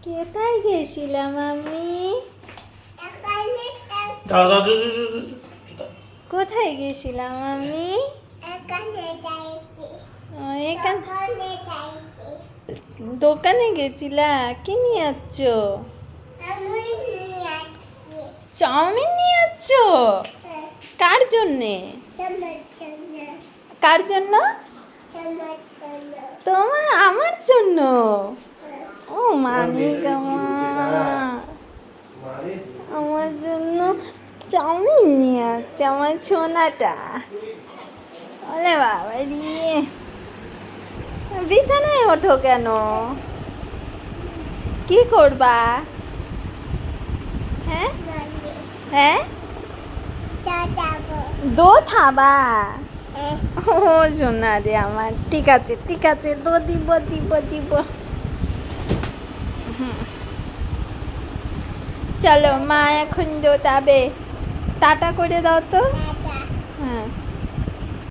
কোথায় গেছিলাম আমি? কোথায় গেছিলাম আমি? দোকানে গেছিলা? কি নিয়ে যাচ্ছ? চাউমিন নিয়ে যাচ্ছ? কার জন্যে? কার জন্য? তোমার আমার জন্য? ও মানিক আমার জন্য চাউমিন নিয়ে আসছে আমার ছোনাটা। বলে বাবা দিয়ে বিছানায় ওঠো কেন? কি করবা? হ্যাঁ হ্যাঁ দো খাবা? ও সোনা রে আমার, ঠিক আছে ঠিক আছে, দো দিব দিব দিব। চলো মা এখন দো তাবে, টাটা করে দাও তো। হ্যাঁ।